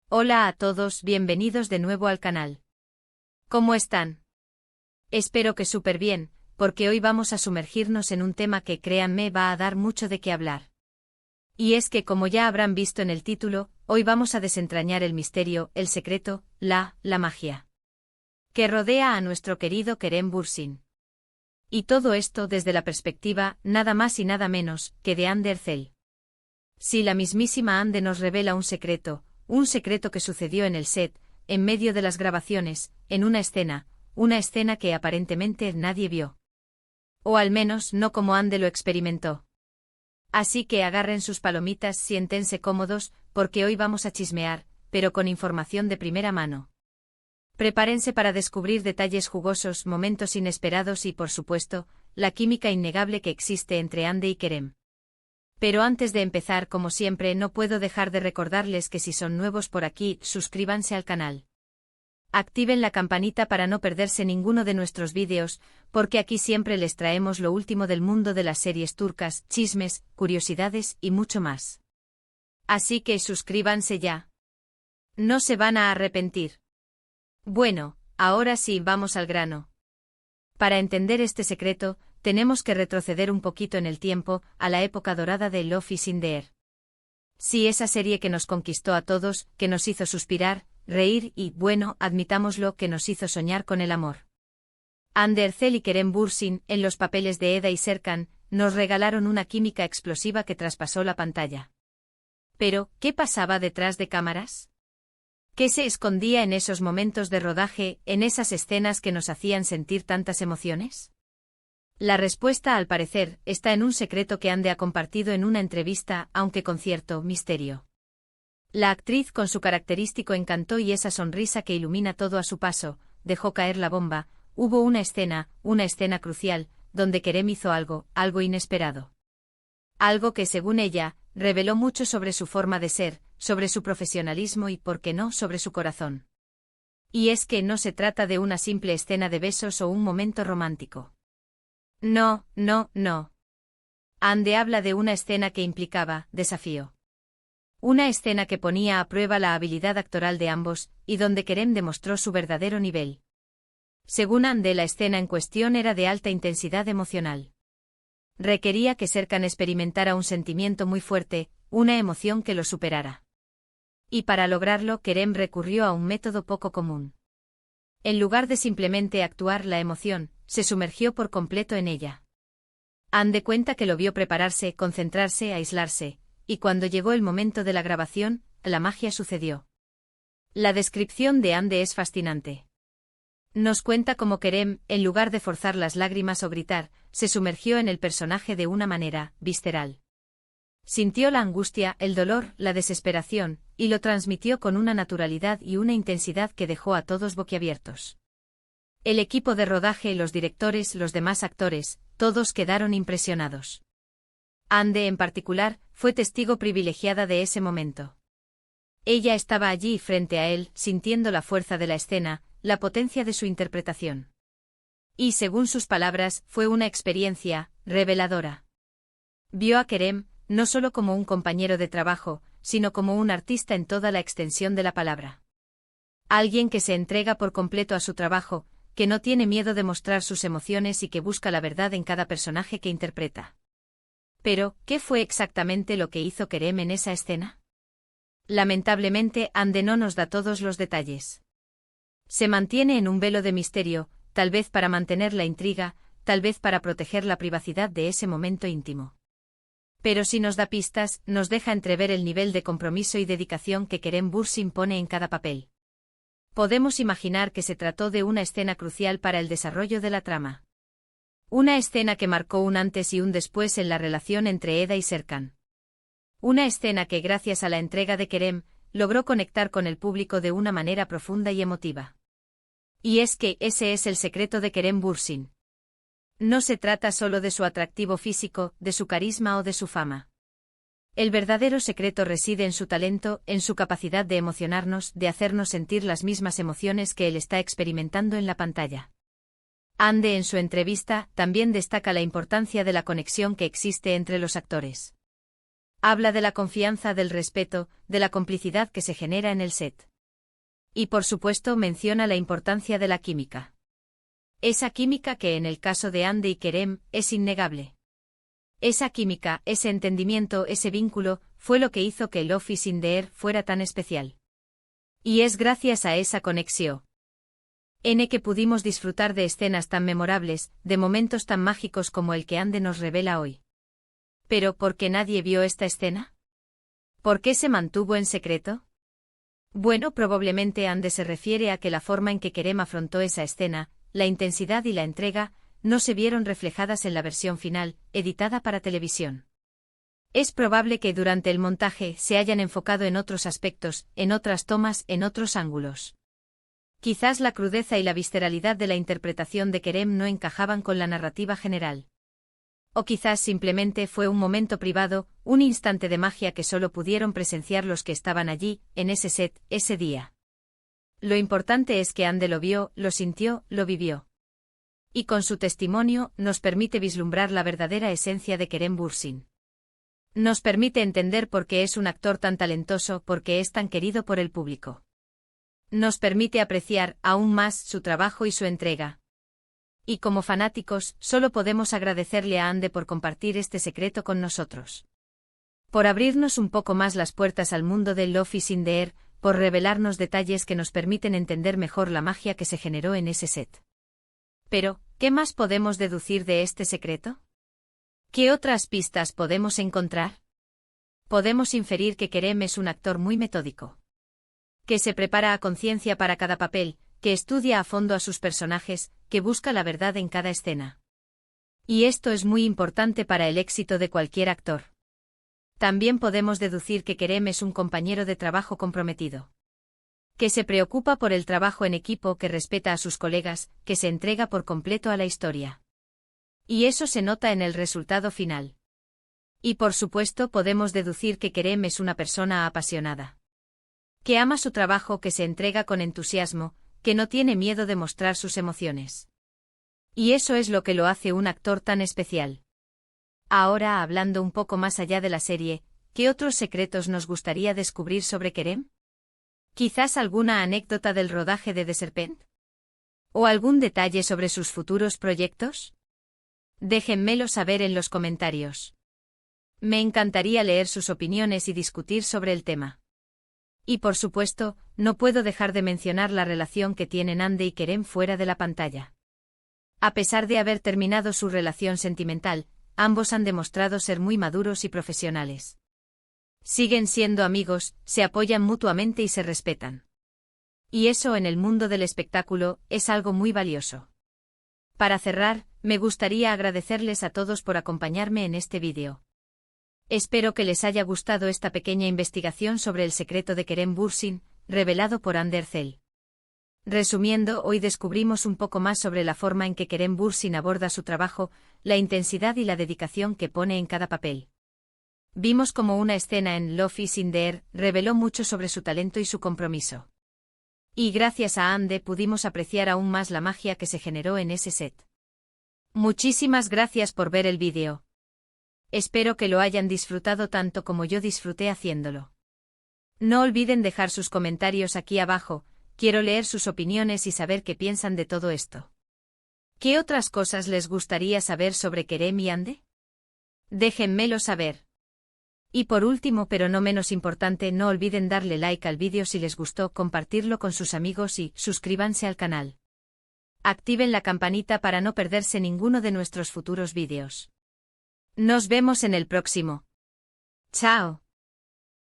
Hola a todos, bienvenidos de nuevo al canal. ¿Cómo están? Espero que súper bien, porque hoy vamos a sumergirnos en un tema que, créanme, va a dar mucho de qué hablar. Y es que, como ya habrán visto en el título, hoy vamos a desentrañar el misterio, el secreto, la magia que rodea a nuestro querido Kerem Bürsin. Y todo esto desde la perspectiva, nada más y nada menos, que de Hande Erçel. Si la mismísima Hande nos revela un secreto que sucedió en el set, en medio de las grabaciones, en una escena que aparentemente nadie vio. O al menos no como Hande lo experimentó. Así que agarren sus palomitas, siéntense cómodos, porque hoy vamos a chismear, pero con información de primera mano. Prepárense para descubrir detalles jugosos, momentos inesperados y, por supuesto, la química innegable que existe entre Hande y Kerem. Pero antes de empezar, como siempre, no puedo dejar de recordarles que si son nuevos por aquí, suscríbanse al canal. Activen la campanita para no perderse ninguno de nuestros vídeos, porque aquí siempre les traemos lo último del mundo de las series turcas, chismes, curiosidades y mucho más. Así que suscríbanse ya. No se van a arrepentir. Bueno, ahora sí, vamos al grano. Para entender este secreto, tenemos que retroceder un poquito en el tiempo, a la época dorada de Love is in the Air. Sí, esa serie que nos conquistó a todos, que nos hizo suspirar, reír y, bueno, admitámoslo, que nos hizo soñar con el amor. Hande Erçel y Kerem Bürsin, en los papeles de Eda y Serkan, nos regalaron una química explosiva que traspasó la pantalla. Pero, ¿qué pasaba detrás de cámaras? ¿Qué se escondía en esos momentos de rodaje, en esas escenas que nos hacían sentir tantas emociones? La respuesta, al parecer, está en un secreto que Hande ha compartido en una entrevista, aunque con cierto misterio. La actriz, con su característico encanto y esa sonrisa que ilumina todo a su paso, dejó caer la bomba. Hubo una escena crucial, donde Kerem hizo algo inesperado. Algo que, según ella, reveló mucho sobre su forma de ser, sobre su profesionalismo y, por qué no, sobre su corazón. Y es que no se trata de una simple escena de besos o un momento romántico. No. Hande habla de una escena que implicaba desafío. Una escena que ponía a prueba la habilidad actoral de ambos, y donde Kerem demostró su verdadero nivel. Según Hande, la escena en cuestión era de alta intensidad emocional. Requería que Serkan experimentara un sentimiento muy fuerte, una emoción que lo superara. Y para lograrlo, Kerem recurrió a un método poco común. En lugar de simplemente actuar la emoción, se sumergió por completo en ella. Hande cuenta que lo vio prepararse, concentrarse, aislarse, y cuando llegó el momento de la grabación, la magia sucedió. La descripción de Hande es fascinante. Nos cuenta cómo Kerem, en lugar de forzar las lágrimas o gritar, se sumergió en el personaje de una manera visceral. Sintió la angustia, el dolor, la desesperación, y lo transmitió con una naturalidad y una intensidad que dejó a todos boquiabiertos. El equipo de rodaje, los directores, los demás actores, todos quedaron impresionados. Hande, en particular, fue testigo privilegiada de ese momento. Ella estaba allí frente a él, sintiendo la fuerza de la escena, la potencia de su interpretación. Y, según sus palabras, fue una experiencia reveladora. Vio a Kerem, no solo como un compañero de trabajo, sino como un artista en toda la extensión de la palabra. Alguien que se entrega por completo a su trabajo, que no tiene miedo de mostrar sus emociones y que busca la verdad en cada personaje que interpreta. Pero, ¿qué fue exactamente lo que hizo Kerem en esa escena? Lamentablemente, Hande no nos da todos los detalles. Se mantiene en un velo de misterio, tal vez para mantener la intriga, tal vez para proteger la privacidad de ese momento íntimo. Pero si nos da pistas, nos deja entrever el nivel de compromiso y dedicación que Kerem Bürsin pone en cada papel. Podemos imaginar que se trató de una escena crucial para el desarrollo de la trama. Una escena que marcó un antes y un después en la relación entre Eda y Serkan. Una escena que, gracias a la entrega de Kerem, logró conectar con el público de una manera profunda y emotiva. Y es que ese es el secreto de Kerem Bürsin. No se trata solo de su atractivo físico, de su carisma o de su fama. El verdadero secreto reside en su talento, en su capacidad de emocionarnos, de hacernos sentir las mismas emociones que él está experimentando en la pantalla. Hande, en su entrevista, también destaca la importancia de la conexión que existe entre los actores. Habla de la confianza, del respeto, de la complicidad que se genera en el set. Y por supuesto menciona la importancia de la química. Esa química que en el caso de Ande y Kerem es innegable. Esa química, ese entendimiento, ese vínculo, fue lo que hizo que Love is in the Air fuera tan especial. Y es gracias a esa conexión que pudimos disfrutar de escenas tan memorables, de momentos tan mágicos como el que Ande nos revela hoy. ¿Pero por qué nadie vio esta escena? ¿Por qué se mantuvo en secreto? Bueno, probablemente Ande se refiere a que la forma en que Kerem afrontó esa escena, la intensidad y la entrega, no se vieron reflejadas en la versión final, editada para televisión. Es probable que durante el montaje se hayan enfocado en otros aspectos, en otras tomas, en otros ángulos. Quizás la crudeza y la visceralidad de la interpretación de Kerem no encajaban con la narrativa general. O quizás simplemente fue un momento privado, un instante de magia que solo pudieron presenciar los que estaban allí, en ese set, ese día. Lo importante es que Ande lo vio, lo sintió, lo vivió. Y con su testimonio, nos permite vislumbrar la verdadera esencia de Kerem Bürsin. Nos permite entender por qué es un actor tan talentoso, por qué es tan querido por el público. Nos permite apreciar aún más su trabajo y su entrega. Y como fanáticos, solo podemos agradecerle a Ande por compartir este secreto con nosotros. Por abrirnos un poco más las puertas al mundo del Love is in the Air, por revelarnos detalles que nos permiten entender mejor la magia que se generó en ese set. Pero, ¿qué más podemos deducir de este secreto? ¿Qué otras pistas podemos encontrar? Podemos inferir que Kerem es un actor muy metódico. Que se prepara a conciencia para cada papel, que estudia a fondo a sus personajes, que busca la verdad en cada escena. Y esto es muy importante para el éxito de cualquier actor. También podemos deducir que Kerem es un compañero de trabajo comprometido. Que se preocupa por el trabajo en equipo, que respeta a sus colegas, que se entrega por completo a la historia. Y eso se nota en el resultado final. Y por supuesto podemos deducir que Kerem es una persona apasionada. Que ama su trabajo, que se entrega con entusiasmo, que no tiene miedo de mostrar sus emociones. Y eso es lo que lo hace un actor tan especial. Ahora, hablando un poco más allá de la serie, ¿qué otros secretos nos gustaría descubrir sobre Kerem? ¿Quizás alguna anécdota del rodaje de The Serpent? ¿O algún detalle sobre sus futuros proyectos? Déjenmelo saber en los comentarios. Me encantaría leer sus opiniones y discutir sobre el tema. Y por supuesto, no puedo dejar de mencionar la relación que tienen Ande y Kerem fuera de la pantalla. A pesar de haber terminado su relación sentimental, ambos han demostrado ser muy maduros y profesionales. Siguen siendo amigos, se apoyan mutuamente y se respetan. Y eso en el mundo del espectáculo es algo muy valioso. Para cerrar, me gustaría agradecerles a todos por acompañarme en este vídeo. Espero que les haya gustado esta pequeña investigación sobre el secreto de Kerem Bürsin, revelado por Ande Erçel. Resumiendo, hoy descubrimos un poco más sobre la forma en que Kerem Bürsin aborda su trabajo, la intensidad y la dedicación que pone en cada papel. Vimos cómo una escena en Love is in the Air reveló mucho sobre su talento y su compromiso. Y gracias a Ande pudimos apreciar aún más la magia que se generó en ese set. Muchísimas gracias por ver el vídeo. Espero que lo hayan disfrutado tanto como yo disfruté haciéndolo. No olviden dejar sus comentarios aquí abajo, quiero leer sus opiniones y saber qué piensan de todo esto. ¿Qué otras cosas les gustaría saber sobre Kerem y Ande? Déjenmelo saber. Y por último, pero no menos importante, no olviden darle like al vídeo si les gustó, compartirlo con sus amigos y suscríbanse al canal. Activen la campanita para no perderse ninguno de nuestros futuros vídeos. Nos vemos en el próximo. Chao.